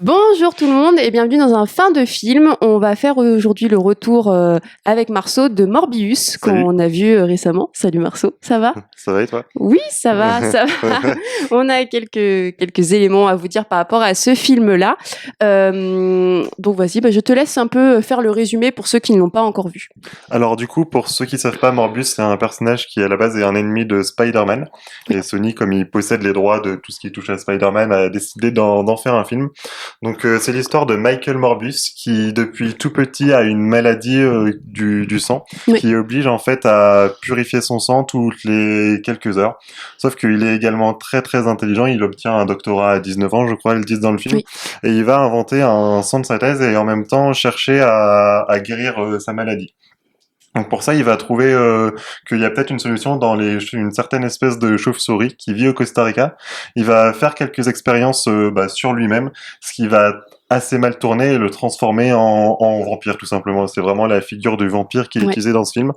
Bonjour tout le monde et bienvenue dans un fin de film. On va faire aujourd'hui le retour avec Marceau de Morbius Salut. qu'on a vu récemment. Salut Marceau, ça va? Ça va et toi? Oui, ça va, ça va. On a quelques éléments à vous dire par rapport à ce film-là. Donc vas-y, je te laisse un peu faire le résumé pour ceux qui ne l'ont pas encore vu. Alors du coup, pour ceux qui savent pas, Morbius c'est un personnage qui à la base est un ennemi de Spider-Man. Et Sony, comme il possède les droits de tout ce qui touche à Spider-Man, a décidé d'en faire un film. Donc c'est l'histoire de Michael Morbius qui depuis tout petit a une maladie du sang Oui. qui oblige en fait à purifier son sang toutes les quelques heures. Sauf qu'il est également très très intelligent, il obtient un doctorat à 19 ans je crois, ils le disent dans le film. Oui. Et il va inventer un sang de synthèse et en même temps chercher à guérir sa maladie. Donc pour ça, il va trouver qu'il y a peut-être une solution dans une certaine espèce de chauve-souris qui vit au Costa Rica. Il va faire quelques expériences sur lui-même, ce qui va assez mal tourner et le transformer en vampire tout simplement. C'est vraiment la figure du vampire qui est utilisée dans ce film.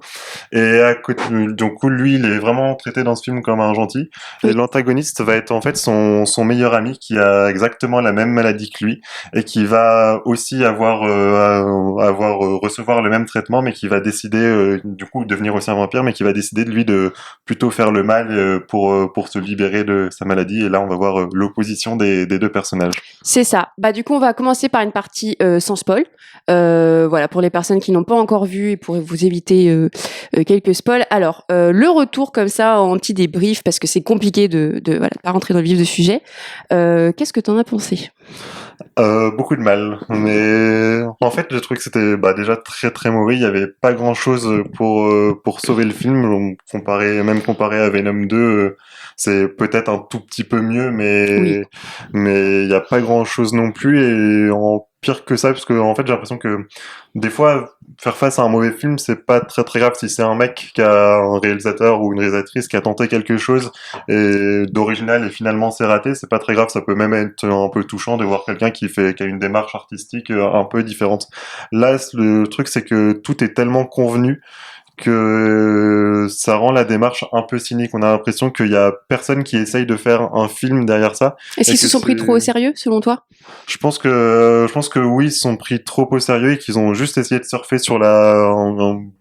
Et à côté, donc lui, il est vraiment traité dans ce film comme un gentil. Oui. Et l'antagoniste va être en fait son meilleur ami qui a exactement la même maladie que lui et qui va aussi recevoir le même traitement, mais qui va décider du coup devenir aussi un vampire, mais qui va décider de lui de plutôt faire le mal pour se libérer de sa maladie. Et là, on va voir l'opposition des deux personnages. C'est ça. Du coup, on va commencer par une partie sans spoil. Voilà, pour les personnes qui n'ont pas encore vu et pour vous éviter quelques spoils. Alors, le retour comme ça en petit débrief, parce que c'est compliqué de pas rentrer dans le vif du sujet. Qu'est-ce que t'en as pensé? Beaucoup de mal, mais en fait le truc c'était déjà très très mauvais. Il y avait pas grand chose pour sauver le film. Comparé à Venom 2, c'est peut-être un tout petit peu mieux, mais il y a pas grand chose non plus. Et en pire que ça, parce que en fait j'ai l'impression que des fois faire face à un mauvais film c'est pas très très grave si c'est un mec qui a un réalisateur ou une réalisatrice qui a tenté quelque chose et d'original et finalement c'est raté, c'est pas très grave. Ça peut même être un peu touchant de voir quelqu'un qui a une démarche artistique un peu différente. Là le truc c'est que tout est tellement convenu que ça rend la démarche un peu cynique. On a l'impression qu'il y a personne qui essaye de faire un film derrière ça. Est-ce qu'ils se sont pris trop au sérieux, selon toi? Je pense que oui, ils se sont pris trop au sérieux et qu'ils ont juste essayé de surfer sur la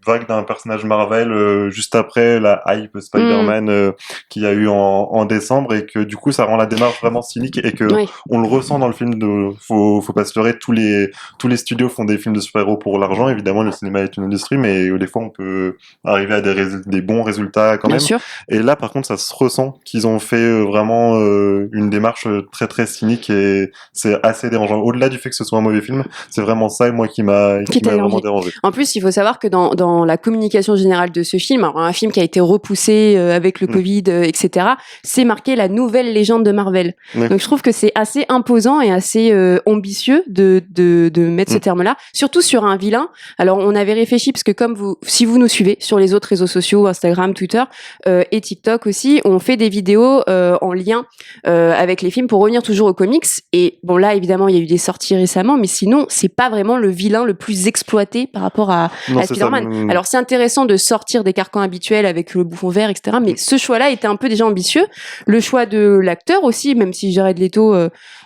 vague d'un personnage Marvel juste après la hype Spider-Man qu'il y a eu en décembre, et que du coup ça rend la démarche vraiment cynique et que on le ressent dans le film. Faut pas se leurrer, tous les studios font des films de super-héros pour l'argent. Évidemment, le cinéma est une industrie, mais des fois on peut arriver à des bons résultats quand Bien même. sûr. Et là, par contre, ça se ressent qu'ils ont fait vraiment une démarche très très cynique, et c'est assez dérangeant. Au-delà du fait que ce soit un mauvais film, c'est vraiment ça, moi, qui m'a vraiment dérangé. En plus, il faut savoir que dans la communication générale de ce film, alors un film qui a été repoussé avec le Covid, etc., c'est marqué la nouvelle légende de Marvel. Donc je trouve que c'est assez imposant et assez ambitieux de mettre ce terme-là, surtout sur un vilain. Alors on avait réfléchi, parce que si vous nous suivez sur les autres réseaux sociaux, Instagram, Twitter et TikTok aussi, on fait des vidéos en lien avec les films pour revenir toujours aux comics. Et bon, là évidemment il y a eu des sorties récemment, mais sinon c'est pas vraiment le vilain le plus exploité par rapport à Spider-Man. Alors c'est intéressant de sortir des carcans habituels avec le bouffon vert, etc., mais ce choix-là était un peu déjà ambitieux. Le choix de l'acteur aussi, même si Jared Leto,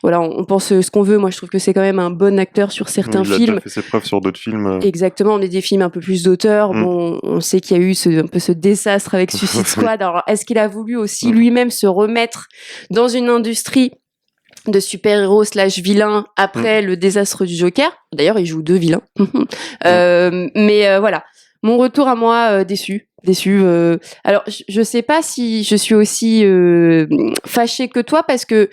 on pense ce qu'on veut, moi je trouve que c'est quand même un bon acteur sur certains films. Il a déjà fait ses preuves sur d'autres films. Exactement, on est des films un peu plus d'auteur. Bon, on sait qu'il y a eu un peu ce désastre avec Suicide Squad. Alors, est-ce qu'il a voulu aussi lui-même se remettre dans une industrie de super-héros / vilains après le désastre du Joker? D'ailleurs, il joue 2 vilains. Mais voilà, mon retour à moi, déçu. Alors, je sais pas si je suis aussi fâchée que toi, parce que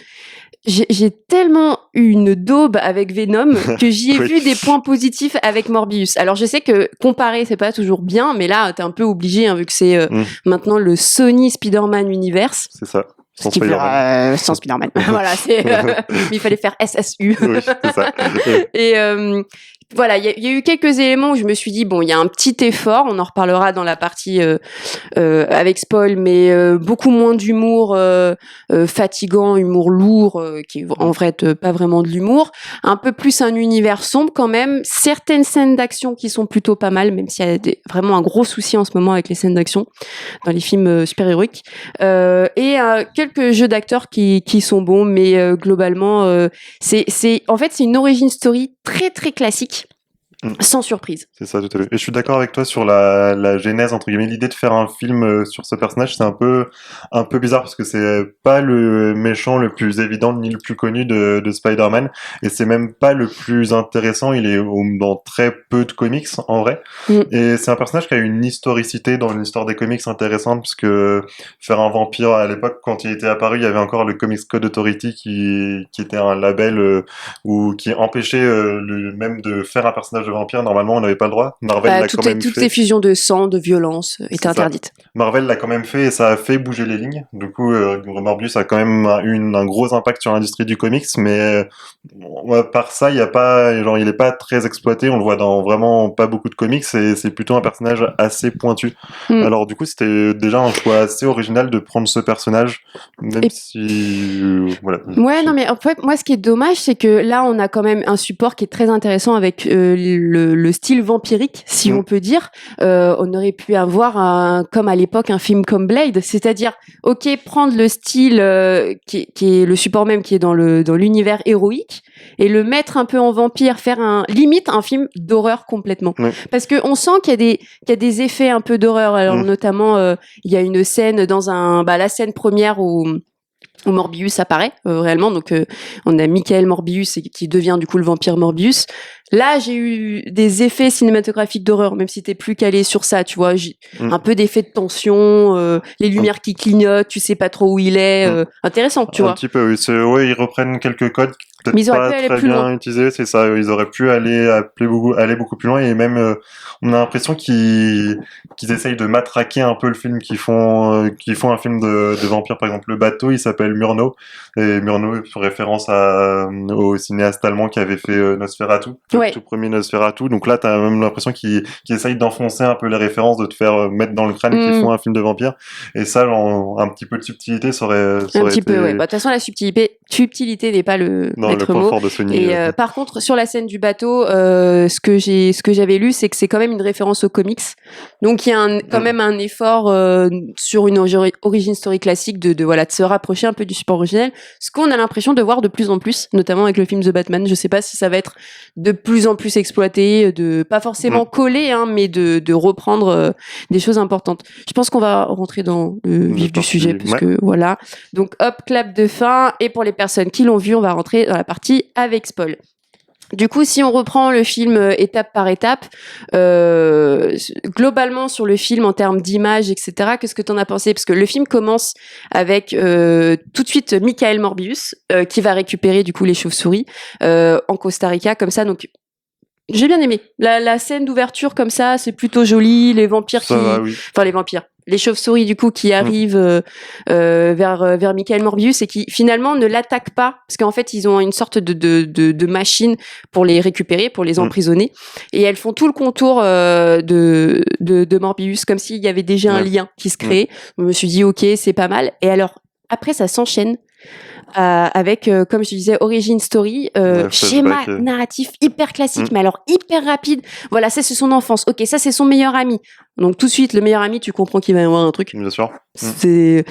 j'ai tellement eu une daube avec Venom que j'y ai vu des points positifs avec Morbius. Alors je sais que comparer c'est pas toujours bien, mais là t'es un peu obligé, vu que c'est maintenant le Sony Spider-Man Universe. C'est ça. Sans Spider-Man. Sans Spider-Man. Voilà, il fallait faire SSU. Oui, c'est ça. Et voilà, il y a eu quelques éléments où je me suis dit bon, il y a un petit effort, on en reparlera dans la partie avec spoil, mais beaucoup moins d'humour fatigant, humour lourd, qui est en vrai pas vraiment de l'humour, un peu plus un univers sombre quand même, certaines scènes d'action qui sont plutôt pas mal, même s'il y a vraiment un gros souci en ce moment avec les scènes d'action dans les films super-héroïques, et quelques jeux d'acteurs qui sont bons, mais globalement en fait c'est une origin story très très classique. Sans surprise. C'est ça, tout à fait. Et je suis d'accord avec toi sur la genèse, entre guillemets, l'idée de faire un film sur ce personnage, c'est un peu bizarre parce que c'est pas le méchant le plus évident ni le plus connu de Spider-Man, et c'est même pas le plus intéressant, il est dans très peu de comics, en vrai. Et c'est un personnage qui a une historicité dans l'histoire des comics intéressante, parce que faire un vampire à l'époque, quand il était apparu, il y avait encore le Comics Code Authority qui était un label ou qui empêchait même de faire un personnage de vampire, normalement on n'avait pas le droit. Marvel l'a quand même fait. Toutes ces fusions de sang, de violence étaient interdites. Marvel l'a quand même fait et ça a fait bouger les lignes. Du coup, Morbius a quand même eu un gros impact sur l'industrie du comics, mais par ça, il est pas très exploité. On le voit dans vraiment pas beaucoup de comics et c'est plutôt un personnage assez pointu. Alors du coup, c'était déjà un choix assez original de prendre ce personnage, même si voilà. Ouais, non, mais en fait, moi, ce qui est dommage, c'est que là, on a quand même un support qui est très intéressant avec le style vampirique, si on peut dire. On aurait pu avoir comme à l'époque un film comme Blade, c'est-à-dire prendre le style qui est le support même qui est dans l'univers héroïque et le mettre un peu en vampire, faire limite un film d'horreur complètement. Parce que on sent qu'il y a des effets un peu d'horreur. Alors notamment il y a une scène dans la scène première où Morbius apparaît réellement, donc on a Michael Morbius qui devient du coup le vampire Morbius. Là, j'ai eu des effets cinématographiques d'horreur, même si t'es plus calé sur ça, tu vois, un peu d'effets de tension, les lumières qui clignotent, tu sais pas trop où il est, intéressant, tu vois. Un petit peu, oui, ils reprennent quelques codes mais ils auraient pu aller plus loin. Utilisés, c'est ça, ils auraient pu aller beaucoup plus loin, et même on a l'impression qu'ils essayent de matraquer un peu le film, qu'ils font un film de vampire. Par exemple, le bateau, il s'appelle Murnau, et Murnau fait référence au cinéaste allemand qui avait fait Nosferatu, le tout premier Nosferatu. Donc là, t'as même l'impression qu'ils essayent d'enfoncer un peu les références, de te faire mettre dans le crâne qu'ils font un film de vampire, et ça, genre, un petit peu de subtilité, ça aurait un petit peu, ouais. De toute façon, la subtilité n'est pas le point fort de Sony. Et par contre, sur la scène du bateau, ce que j'avais lu, c'est que c'est quand même une référence aux comics. Donc il y a quand même un effort sur une origin story classique de se rapprocher un peu du support originel. Ce qu'on a l'impression de voir de plus en plus, notamment avec le film The Batman. Je sais pas si ça va être de plus en plus exploité, de pas forcément coller, mais de reprendre des choses importantes. Je pense qu'on va rentrer dans le vif du sujet parce que voilà. Donc hop, clap de fin. Et pour les personnes qui l'ont vu, on va rentrer dans la partie avec spoil. Du coup, si on reprend le film étape par étape, globalement sur le film en termes d'image, etc., qu'est-ce que t'en as pensé? Parce que le film commence avec tout de suite Michael Morbius qui va récupérer du coup les chauves-souris en Costa Rica, comme ça. Donc j'ai bien aimé la scène d'ouverture comme ça, c'est plutôt joli. Les vampires les chauves-souris du coup qui arrivent vers Michael Morbius et qui finalement ne l'attaquent pas parce qu'en fait ils ont une sorte de machine pour les récupérer, pour les emprisonner, et elles font tout le contour de Morbius comme s'il y avait déjà un lien qui se créait. Je me suis dit ok, c'est pas mal. Et alors après ça s'enchaîne avec, comme je disais, origin story, schéma narratif hyper classique, mais alors hyper rapide. Voilà, ça c'est son enfance. Ok, ça c'est son meilleur ami. Donc tout de suite, le meilleur ami, tu comprends qu'il va y avoir un truc. Bien sûr. C'est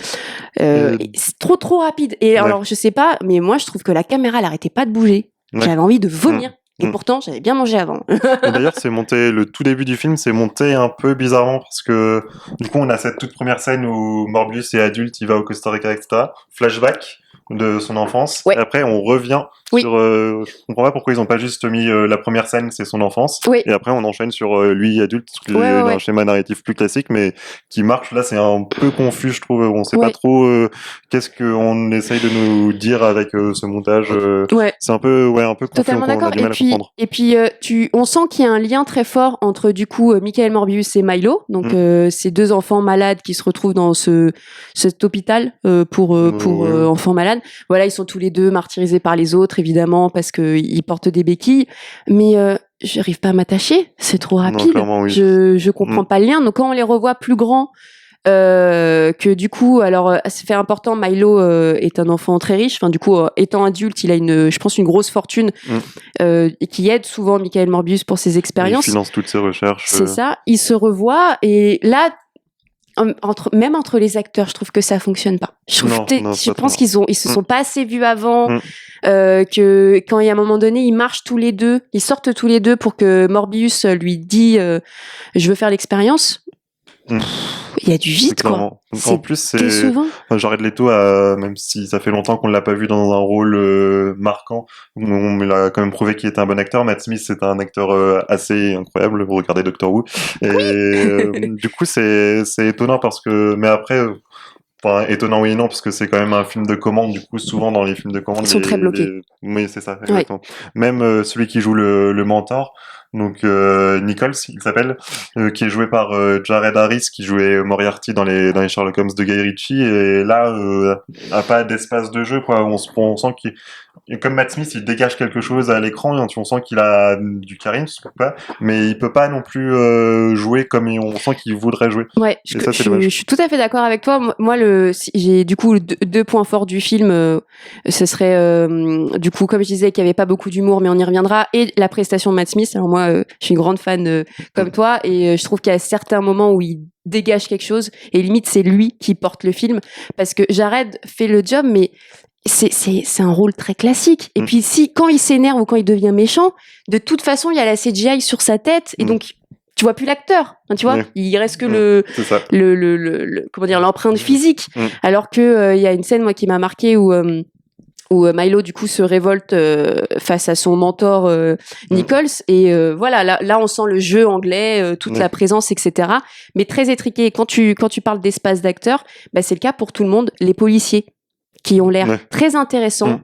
trop rapide. Et alors, je sais pas, mais moi je trouve que la caméra, elle arrêtait pas de bouger. J'avais envie de vomir. Et pourtant, j'avais bien mangé avant. Et d'ailleurs, le tout début du film, c'est monté un peu bizarrement parce que, du coup, on a cette toute première scène où Morbius est adulte, il va au Costa Rica, etc. Flashback de son enfance. Et après, on revient sur... je comprends pas pourquoi ils ont pas juste mis la première scène, c'est son enfance. Et après, on enchaîne sur lui adulte, parce qu'il y a un schéma narratif plus classique, mais qui marche. Là, c'est un peu confus, je trouve. On sait pas trop qu'est-ce qu'on essaye de nous dire avec ce montage. C'est un peu confus. Totalement d'accord. On a du mal à comprendre. Et puis, on sent qu'il y a un lien très fort entre, du coup, Michael Morbius et Milo. Donc, ces deux enfants malades qui se retrouvent dans cet hôpital pour enfants malades. Voilà, ils sont tous les deux martyrisés par les autres, évidemment, parce qu'ils portent des béquilles. Mais j'arrive pas à m'attacher, c'est trop rapide. Oui. Je comprends pas le lien. Donc quand on les revoit plus grands, que du coup, alors c'est fait important, Milo est un enfant très riche. Enfin, du coup, étant adulte, il a je pense, une grosse fortune et qui aide souvent Michael Morbius pour ses expériences. Il finance toutes ses recherches. C'est ça. Il se revoit et là, même entre les acteurs, je trouve que ça fonctionne pas. Je pense qu'ils se sont pas assez vus avant. Que quand il y a un moment donné, ils marchent tous les deux, ils sortent tous les deux pour que Morbius lui dit je veux faire l'expérience. Il y a du vide, quoi. En plus, c'est décevant. Jared Leto, même si ça fait longtemps qu'on l'a pas vu dans un rôle marquant, on l'a quand même prouvé qu'il était un bon acteur. Matt Smith, c'est un acteur assez incroyable. Vous regardez Doctor Who. Et du coup, c'est étonnant parce que, mais après. Enfin, étonnant oui et non, parce que c'est quand même un film de commande. Du coup, souvent dans les films de commande, ils sont très bloqués. Oui, c'est ça, exactement. Ouais. Même celui qui joue le mentor, donc Nichols, il s'appelle, qui est joué par Jared Harris, qui jouait Moriarty dans les Sherlock Holmes de Guy Ritchie, et là, a pas d'espace de jeu, quoi. On sent qu'il, comme Matt Smith, il dégage quelque chose à l'écran, et on sent qu'il a du charisme, pas, mais il peut pas non plus jouer comme on sent qu'il voudrait jouer. Ouais, je suis tout à fait d'accord avec toi. Moi, j'ai du coup deux points forts du film. Ce serait du coup, comme je disais, qu'il y avait pas beaucoup d'humour, mais on y reviendra, et la prestation de Matt Smith. Alors moi, je suis une grande fan comme toi, et je trouve qu'il y a certains moments où il dégage quelque chose, et limite c'est lui qui porte le film, parce que Jared fait le job, mais c'est un rôle très classique. Et puis quand il s'énerve ou quand il devient méchant, de toute façon il y a la CGI sur sa tête, et donc tu vois plus l'acteur, hein, tu vois, il reste que le comment dire, l'empreinte physique. Alors que il y a une scène moi qui m'a marqué où Milo du coup se révolte face à son mentor Nichols, et voilà, là on sent le jeu anglais, toute la présence, etc. Mais très étriqué. Quand tu parles d'espace d'acteurs, bah c'est le cas pour tout le monde. Les policiers qui ont l'air très intéressants.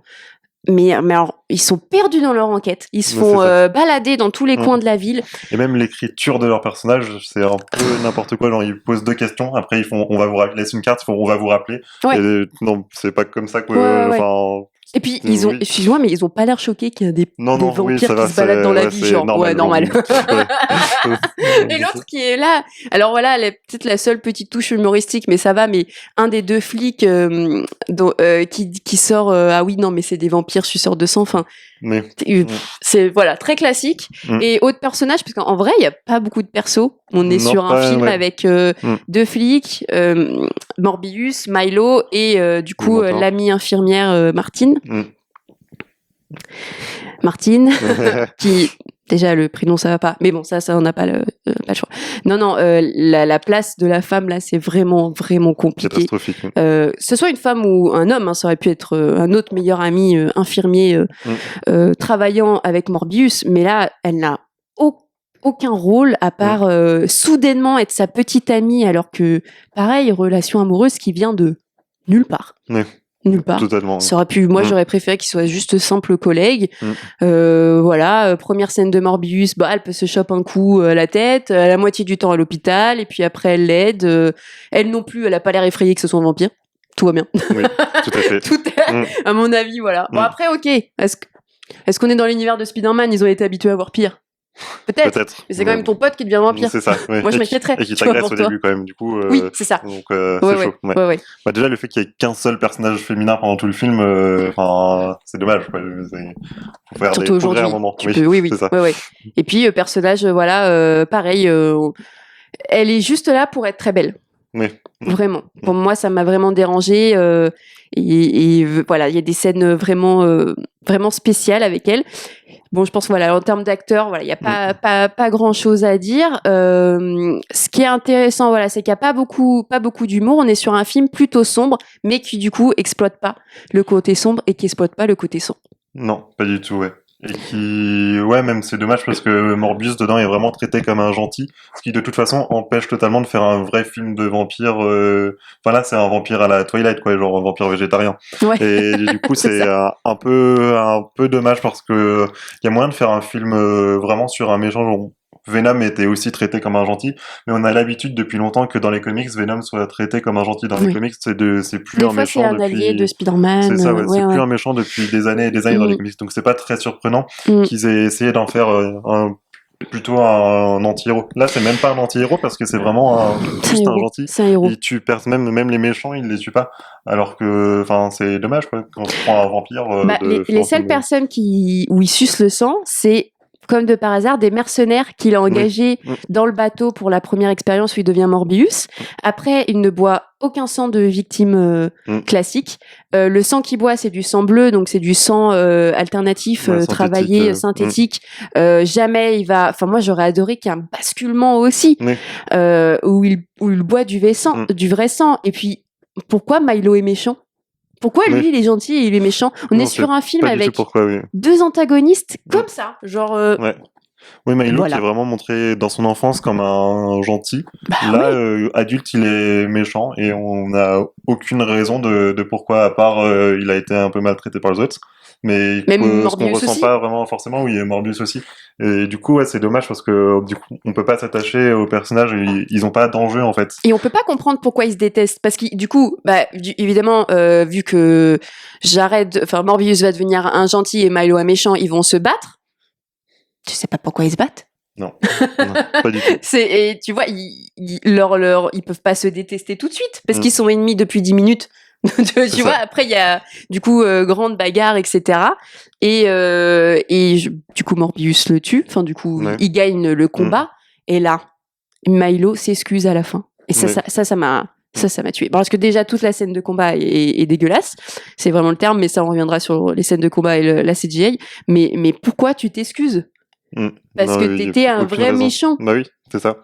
Mais alors, ils sont perdus dans leur enquête. Ils se font balader dans tous les coins de la ville. Et même l'écriture de leurs personnages, c'est un peu n'importe quoi. Genre, ils posent deux questions, après ils font, on va vous rappeler, laisse une carte, on va vous rappeler. Et, non, c'est pas comme ça que, Et puis, excuse-moi, mais ils ont pas l'air choqués qu'il y a des vampires qui se baladent dans la vie, genre, normal. Et l'autre qui est là, alors voilà, peut-être la seule petite touche humoristique, mais ça va, mais un des deux flics qui sort, ah oui, non, mais c'est des vampires suceurs de sang, enfin, c'est, voilà, très classique. Et autre personnage, parce qu'en vrai, il y a pas beaucoup de persos. On est sur un film avec deux flics, Morbius, Milo, et du coup, l'amie infirmière Martine. Martine, qui déjà le prénom ça va pas, mais bon ça on n'a pas le choix. Non, la place de la femme là, c'est vraiment compliqué. Catastrophique. Ce soit une femme ou un homme, hein, ça aurait pu être un autre meilleur ami infirmier travaillant avec Morbius, mais là elle n'a aucun rôle à part soudainement être sa petite amie, alors que pareil, relation amoureuse qui vient de nulle part. Nulle part. Totalement. Ça aurait pu, moi j'aurais préféré qu'il soit juste simple collègue. Voilà, première scène de Morbius, elle peut se choper un coup à la tête, la moitié du temps à l'hôpital, et puis après elle l'aide. Elle non plus, elle a pas l'air effrayée que ce soit un vampire. Tout va bien. Oui, tout à fait. À mon avis, voilà. Bon après, ok. Est-ce qu'on est dans l'univers de Spider-Man? Ils ont été habitués à voir pire. Peut-être. Mais c'est quand même ton pote qui devient vampire. C'est ça. Ouais. Moi, je m'inquiéterais. Et qui t'agresse au début, quand même. Du coup. Oui, c'est ça. Donc, c'est chaud. Ouais. Bah, déjà, le fait qu'il y ait qu'un seul personnage féminin pendant tout le film, c'est dommage. Faut faire surtout aujourd'hui. Un moment. Oui. C'est ça. Ouais. Et puis, personnage, pareil. Elle est juste là pour être très belle. Oui. Vraiment. Pour moi, ça m'a vraiment dérangée. Et voilà, il y a des scènes vraiment spéciales avec elle. Bon, je pense voilà, en termes d'acteurs, voilà, il y a pas grand chose à dire. Ce qui est intéressant, voilà, c'est qu'il y a pas beaucoup d'humour. On est sur un film plutôt sombre, mais qui du coup exploite pas le côté sombre et qui exploite pas le côté sombre. Non, pas du tout, ouais. Et qui, même c'est dommage parce que Morbius dedans est vraiment traité comme un gentil, ce qui de toute façon empêche totalement de faire un vrai film de vampire. Enfin là, c'est un vampire à la Twilight, quoi, genre un vampire végétarien. Ouais. Et du coup, c'est un peu dommage parce que il y a moyen de faire un film vraiment sur un méchant, genre, Venom était aussi traité comme un gentil, mais on a l'habitude depuis longtemps que dans les comics, Venom soit traité comme un gentil. Dans les comics, c'est plus des un fois, méchant c'est un depuis... allié de Spider-Man. C'est ça, ouais, c'est plus un méchant depuis des années et des années dans les comics, donc c'est pas très surprenant qu'ils aient essayé d'en faire plutôt un anti-héros. Là, c'est même pas un anti-héros parce que c'est vraiment juste un gentil. C'est un héros. Il tue même les méchants, il les tue pas. Alors que, enfin, c'est dommage, quoi, quand tu prends un vampire. Les seules personnes où il suce le sang, c'est comme de par hasard des mercenaires qu'il a engagés dans le bateau pour la première expérience où il devient Morbius. Après, il ne boit aucun sang de victime classique. Le sang qu'il boit, c'est du sang bleu, donc c'est du sang alternatif, travaillé, synthétique. Jamais il va... Enfin, moi, j'aurais adoré qu'il y ait un basculement aussi, où il boit du vrai sang. Et puis, pourquoi Milo est méchant ? Pourquoi lui, il est gentil et il est méchant ? On est sur un film avec deux antagonistes comme ça, genre... Oui, Milo qui est vraiment montré dans son enfance comme un gentil. Là, adulte, il est méchant et on n'a aucune raison de pourquoi, à part il a été un peu maltraité par les autres. Mais ce qu'on ressent pas vraiment forcément, oui, Morbius aussi. Et du coup, c'est dommage parce que du coup, on peut pas s'attacher aux personnages, ils ont pas d'enjeu en fait. Et on peut pas comprendre pourquoi ils se détestent parce que du coup, évidemment, vu que Morbius va devenir un gentil et Milo un méchant, ils vont se battre. Tu sais pas pourquoi ils se battent ? Non, pas du tout. Et tu vois, ils peuvent pas se détester tout de suite parce qu'ils sont ennemis depuis 10 minutes. tu vois, après il y a du coup grande bagarre, etc. Et du coup Morbius le tue. Enfin du coup il gagne le combat. Et là, Milo s'excuse à la fin. Et ça m'a tué. Parce que déjà toute la scène de combat est dégueulasse. C'est vraiment le terme, mais ça on reviendra sur les scènes de combat et la CGI. Mais pourquoi tu t'excuses ? Parce que t'étais un vrai méchant. Bah oui, c'est ça.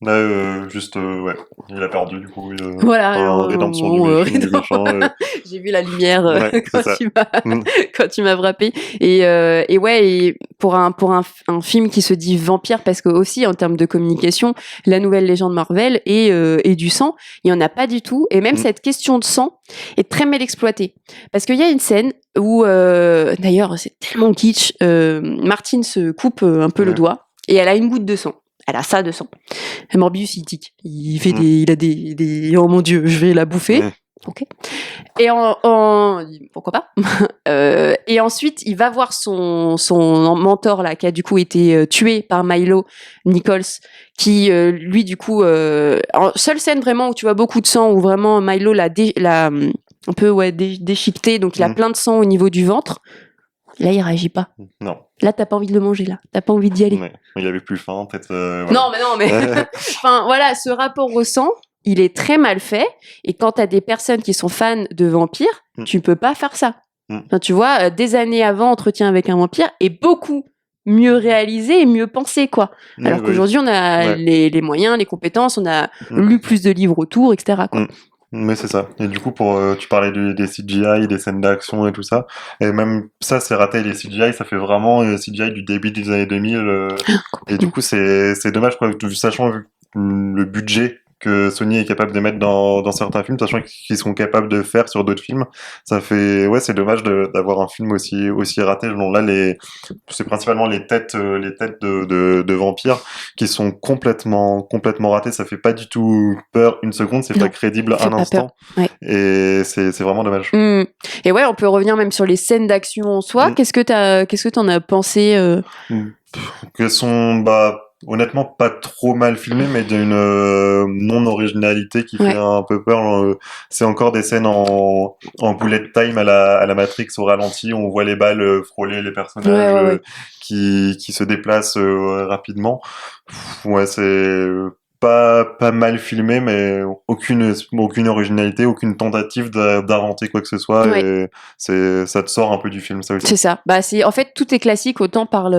Là, il a perdu du coup. Voilà, rédemption du méchant. J'ai vu la lumière quand tu m'as frappé. Et pour un film qui se dit vampire, parce que aussi en termes de communication, la nouvelle légende Marvel et du sang, il y en a pas du tout. Et même cette question de sang est très mal exploitée, parce qu'il y a une scène où, d'ailleurs, c'est tellement kitsch. Martine se coupe un peu le doigt et elle a une goutte de sang. Elle a ça de sang. Et Morbius, il tique. Il a des, oh mon Dieu, je vais la bouffer. Ok. Et pourquoi pas? Et ensuite, il va voir son mentor, là, qui a du coup été tué par Milo Nichols, qui, lui, du coup, seule scène vraiment où tu vois beaucoup de sang, où vraiment Milo l'a un peu, déchiqueté, donc il a plein de sang au niveau du ventre. Là, il réagit pas. Non. Là, t'as pas envie de le manger, là. T'as pas envie d'y aller. Il avait plus faim, peut-être. Non, mais. Enfin, voilà, ce rapport au sang, il est très mal fait. Et quand t'as des personnes qui sont fans de vampires, tu peux pas faire ça. Enfin, tu vois, des années avant, Entretien avec un vampire est beaucoup mieux réalisé et mieux pensé, quoi. Alors qu'aujourd'hui, on a les moyens, les compétences, on a lu plus de livres autour, etc., quoi. Mais c'est ça. Et du coup, tu parlais des CGI, des scènes d'action et tout ça. Et même ça, c'est raté. Les CGI, ça fait vraiment CGI du début des années 2000. Et du coup, c'est dommage, quoi, sachant le budget que Sony est capable de mettre dans certains films, sachant qu'ils sont capables de faire sur d'autres films. Ça fait, c'est dommage d'avoir un film aussi raté. Là, c'est principalement les têtes de vampires qui sont complètement ratées. Ça fait pas du tout peur une seconde, c'est pas crédible un instant. Et c'est vraiment dommage. Et on peut revenir même sur les scènes d'action en soi. Qu'est-ce que t'en as pensé? Que sont, honnêtement, pas trop mal filmé, mais d'une non-originalité qui fait un peu peur. C'est encore des scènes en bullet time à la Matrix au ralenti. On voit les balles frôler les personnages qui se déplacent rapidement. C'est pas mal filmé, mais aucune originalité, aucune tentative d'inventer quoi que ce soit. Et ça te sort un peu du film, ça aussi. C'est ça. En fait, tout est classique, autant par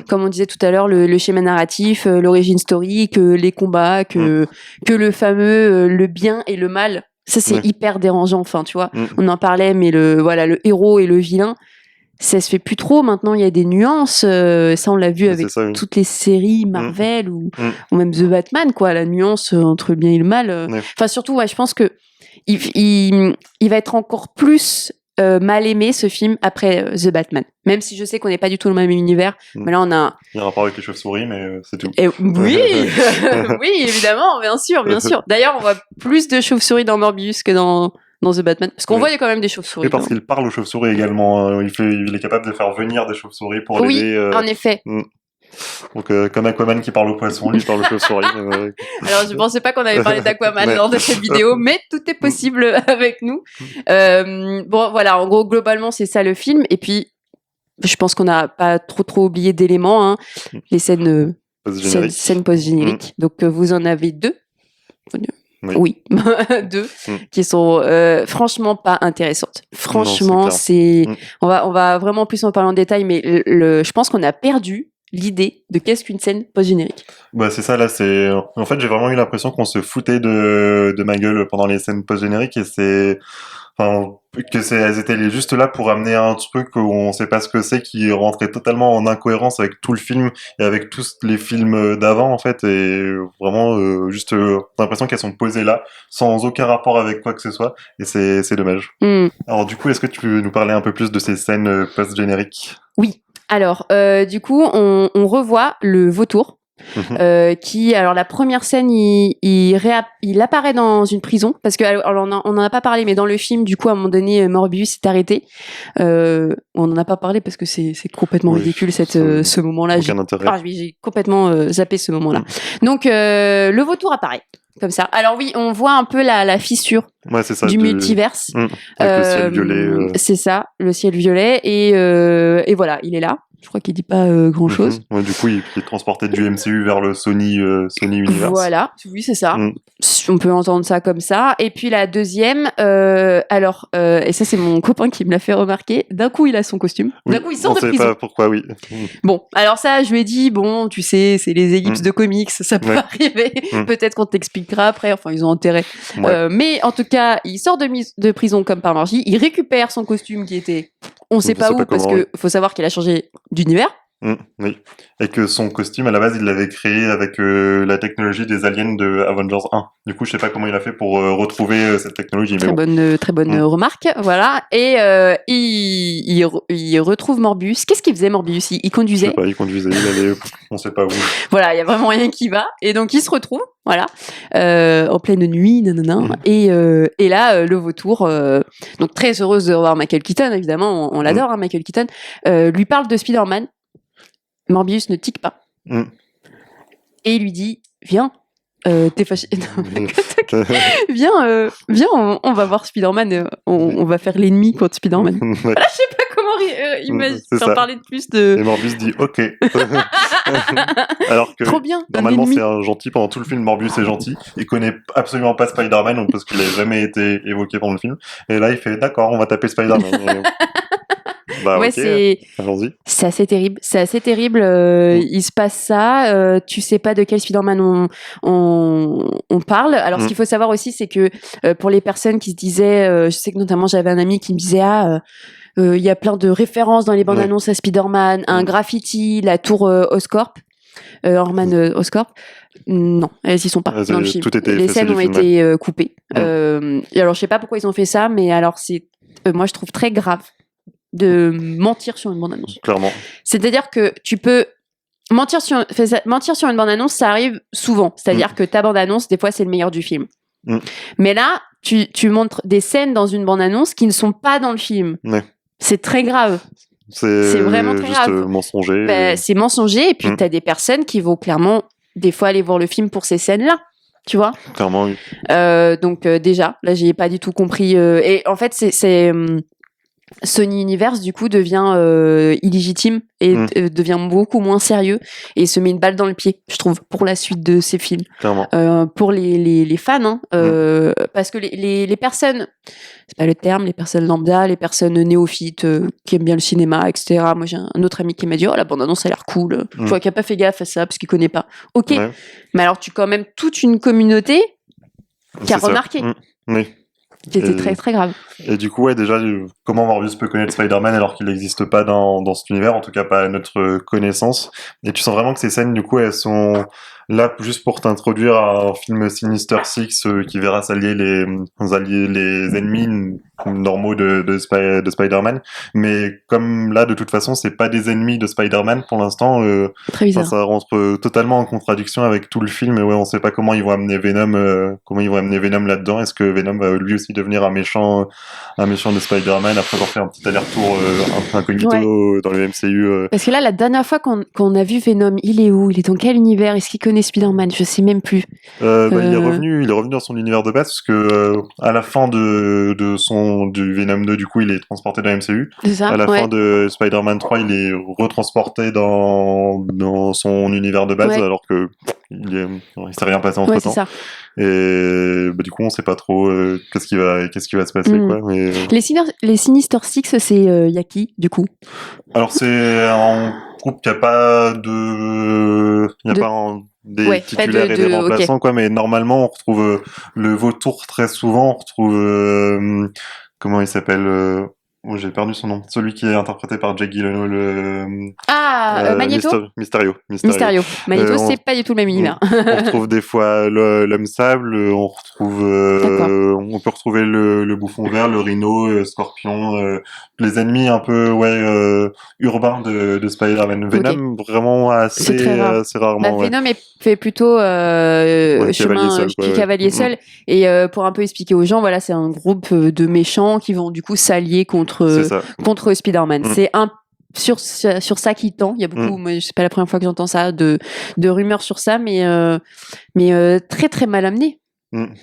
comme on disait tout à l'heure, le schéma narratif, l'origine story, que les combats, que le fameux le bien et le mal. Ça, c'est hyper dérangeant. Enfin, tu vois, on en parlait, mais le héros et le vilain, ça se fait plus trop. Maintenant, il y a des nuances. Ça, on l'a vu avec toutes les séries Marvel ou même The Batman, quoi. La nuance entre le bien et le mal. Enfin, surtout, je pense que il va être encore plus mal aimé ce film après The Batman. Même si je sais qu'on n'est pas du tout dans le même univers, mais là on a... Il y a un rapport avec les chauves-souris, mais c'est tout. Et oui, oui, évidemment, bien sûr, bien sûr. D'ailleurs, on voit plus de chauves-souris dans Morbius que dans The Batman. Parce qu'on voit quand même des chauves-souris. Et parce qu'il parle aux chauves-souris également. Il est capable de faire venir des chauves-souris pour l'aider. Oui, en effet. Donc, comme Aquaman qui parle aux poissons, lui parle aux chauves-souris. Alors, je pensais pas qu'on avait parlé d'Aquaman lors de cette vidéo, mais tout est possible avec nous. Bon, voilà, en gros, globalement, c'est ça le film. Et puis, je pense qu'on n'a pas trop oublié d'éléments, hein. Les scènes post-génériques. Donc, vous en avez 2. Oui. 2 qui sont franchement pas intéressantes. Franchement, non, on va vraiment plus en parler en détail, mais je pense qu'on a perdu l'idée de qu'est-ce qu'une scène post-générique. Bah c'est ça là, en fait j'ai vraiment eu l'impression qu'on se foutait de ma gueule pendant les scènes post-génériques et elles étaient juste là pour amener un truc où on sait pas ce que c'est, qui rentrait totalement en incohérence avec tout le film et avec tous les films d'avant en fait, et vraiment juste l'impression qu'elles sont posées là sans aucun rapport avec quoi que ce soit, et c'est dommage. Alors du coup, est-ce que tu peux nous parler un peu plus de ces scènes post-génériques? Oui. Alors, du coup, on revoit le vautour. Qui, alors la première scène, il apparaît dans une prison, parce que on en a pas parlé, mais dans le film, du coup, à un moment donné, Morbius est arrêté. On en a pas parlé parce que c'est complètement ridicule ce moment-là. J'ai complètement zappé ce moment-là. Donc le vautour apparaît comme ça. Alors oui, on voit un peu la fissure du multiverse. Avec le ciel violet. C'est ça, le ciel violet, et voilà, il est là. Je crois qu'il dit pas grand-chose. Ouais, du coup, il est transporté du MCU vers le Sony Universe. Voilà, oui, c'est ça. On peut entendre ça comme ça. Et puis la deuxième, et ça c'est mon copain qui me l'a fait remarquer, d'un coup il a son costume, d'un coup il sort de prison. On sait pas pourquoi, oui. Bon, alors ça, je lui ai dit, bon, tu sais, c'est les ellipses de comics, ça peut arriver. Peut-être qu'on t'expliquera après, enfin ils ont intérêt. Mais en tout cas, il sort de prison comme par magie, il récupère son costume qui était... On sait pas où, parce que faut savoir qu'il a changé d'univers. Oui. Et que son costume, à la base, il l'avait créé avec la technologie des aliens de Avengers 1. Du coup, je sais pas comment il a fait pour retrouver cette technologie. Très bonne remarque, voilà. Et il retrouve Morbius. Qu'est-ce qu'il faisait, Morbius? Il conduisait. Je sais pas, il conduisait, il allait on sait pas où. Voilà, il y a vraiment rien qui va. Et donc, il se retrouve, voilà, en pleine nuit, et là, le vautour, donc très heureuse de revoir Michael Keaton, évidemment, on l'adore, hein, Michael Keaton, lui parle de Spider-Man. Morbius ne tique pas. Et il lui dit, viens, t'es fâché. Viens, on va voir Spider-Man, on va faire l'ennemi contre Spider-Man. Voilà, je sais pas comment faire parler de plus de... Et Morbius dit, ok. Alors que, trop bien, normalement, c'est un gentil. Pendant tout le film, Morbius est gentil. Il connaît absolument pas Spider-Man, parce qu'il n'a jamais été évoqué pendant le film. Et là, il fait, d'accord, on va taper Spider-Man. Bah, ouais, okay, allons-y. C'est assez terrible. Il se passe ça. Tu sais pas de quel Spider-Man on parle. Alors, ce qu'il faut savoir aussi, c'est que pour les personnes qui se disaient, je sais que notamment j'avais un ami qui me disait, il y a plein de références dans les bandes annonces à Spider-Man, un graffiti, la tour Oscorp, Norman Oscorp. Non, elles y sont pas dans le film. Les scènes ont été coupées. Alors, je sais pas pourquoi ils ont fait ça, mais alors moi je trouve très grave de mentir sur une bande-annonce. Clairement. C'est-à-dire que tu peux mentir sur une bande-annonce, ça arrive souvent. C'est-à-dire que ta bande-annonce, des fois, c'est le meilleur du film. Mais là, tu montres des scènes dans une bande-annonce qui ne sont pas dans le film. C'est très grave. C'est vraiment très grave. C'est mensonger. C'est mensonger, et puis t'as des personnes qui vont clairement, des fois, aller voir le film pour ces scènes-là. Tu vois ? Clairement, oui. Donc, déjà, là, j'ai pas du tout compris. Et en fait, c'est Sony Universe du coup devient illégitime et devient beaucoup moins sérieux et se met une balle dans le pied, je trouve, pour la suite de ces films. Clairement. Pour les fans, parce que les personnes, c'est pas le terme, les personnes lambda, les personnes néophytes qui aiment bien le cinéma, etc. Moi j'ai un autre ami qui m'a dit, oh la bande-annonce a l'air cool, tu vois, qui a pas fait gaffe à ça parce qu'il connaît pas. Ok, mais alors tu as quand même toute une communauté qui a remarqué. Oui. Qui était très très grave. Et du coup, déjà, comment Morbius peut connaître Spider-Man alors qu'il n'existe pas dans cet univers, en tout cas pas à notre connaissance. Et tu sens vraiment que ces scènes, du coup, elles sont Là, juste pour t'introduire à un film Sinister Six qui verra s'allier les ennemis normaux de Spider-Man. Mais comme là, de toute façon, c'est pas des ennemis de Spider-Man pour l'instant. Très bizarre. Ça rentre totalement en contradiction avec tout le film. Et ouais, on sait pas comment ils vont amener Venom là-dedans. Est-ce que Venom va lui aussi devenir un méchant de Spider-Man après avoir fait un petit aller-retour incognito dans le MCU. Parce que là, la dernière fois qu'on a vu Venom, il est où? Il est dans quel univers? Est-ce qu'il connaît Spider-Man? Je sais même plus. Il est revenu dans son univers de base parce que à la fin du Venom 2, du coup, il est transporté dans la MCU. C'est ça, à la fin de Spider-Man 3, il est retransporté dans son univers de base, alors que il s'est rien passé entre temps. C'est ça. Et du coup, on sait pas trop qu'est-ce qui va se passer, quoi. Mais, les Sinister Six, c'est y a qui, du coup? Alors, c'est un groupe qui a pas des titulaires et des remplaçants, quoi, mais normalement, on retrouve le vautour très souvent, on retrouve comment il s'appelle j'ai perdu son nom. Celui qui est interprété par Jake Gyllenhaal. Magneto. Mysterio. Magneto, c'est pas du tout le même univers. On retrouve des fois l'homme sable, on peut retrouver le bouffon vert, le rhino, Scorpion, les ennemis un peu urbains de Spider-Man. Venom, vraiment assez rarement. Venom fait plutôt cavalier seul. Et pour un peu expliquer aux gens, voilà, c'est un groupe de méchants qui vont du coup s'allier contre Spider-Man. C'est un sur ça qui tend. Il y a beaucoup, moi, c'est pas la première fois que j'entends ça, de rumeurs sur ça, mais très très mal amené.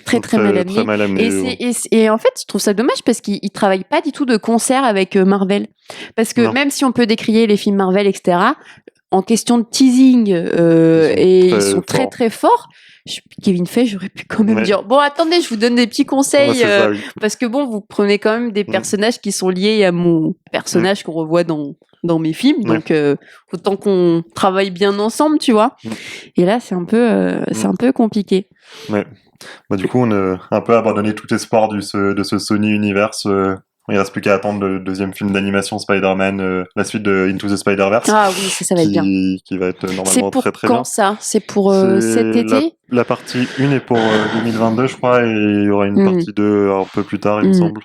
Très mal amené. Et en fait, je trouve ça dommage parce qu'ils travaillent pas du tout de concert avec Marvel. Parce que même si on peut décrier les films Marvel, etc., en question de teasing, ils sont très très forts. Kevin Feige, j'aurais pu quand même dire bon, attendez, je vous donne des petits conseils parce que bon, vous prenez quand même des personnages qui sont liés à mon personnage qu'on revoit dans mes films, donc autant qu'on travaille bien ensemble, tu vois. Et là, c'est un peu compliqué. Du coup, on a un peu abandonné tout espoir de ce Sony Universe. Il reste plus qu'à attendre le deuxième film d'animation Spider-Man, la suite de Into the Spider-Verse. Ah oui, ça va être bien. Qui va être normalement très très bien. C'est pour quand ça? C'est pour cet été? La partie 1 est pour 2022, je crois, et il y aura une partie 2 un peu plus tard, il me semble.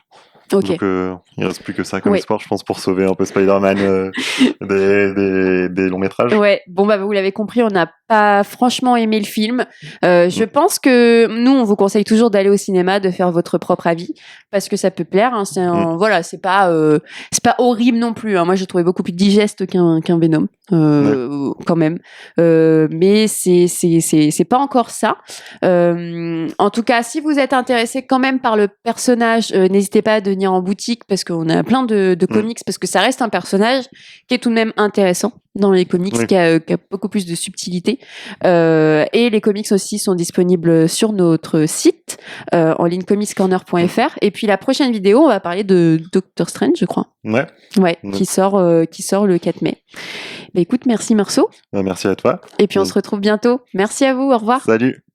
Okay. Donc il reste plus que ça comme espoir, je pense, pour sauver un peu Spider-Man des longs métrages. Ouais, bon bah vous l'avez compris, on n'a pas franchement aimé le film. Je pense que nous, on vous conseille toujours d'aller au cinéma, de faire votre propre avis, parce que ça peut plaire. Hein, voilà, c'est pas horrible non plus. Hein. Moi, j'ai trouvé beaucoup plus digeste qu'un Venom, quand même. Mais c'est pas encore ça. En tout cas, si vous êtes intéressé quand même par le personnage, n'hésitez pas à venir en boutique parce qu'on a plein de comics, parce que ça reste un personnage qui est tout de même intéressant dans les comics, qui a beaucoup plus de subtilité. Et les comics aussi sont disponibles sur notre site en ligne comicscorner.fr. Et puis la prochaine vidéo, on va parler de Doctor Strange, je crois. Qui sort le 4 mai. Bah, écoute, merci Marceau. Merci à toi. Et puis on se retrouve bientôt. Merci à vous, au revoir. Salut.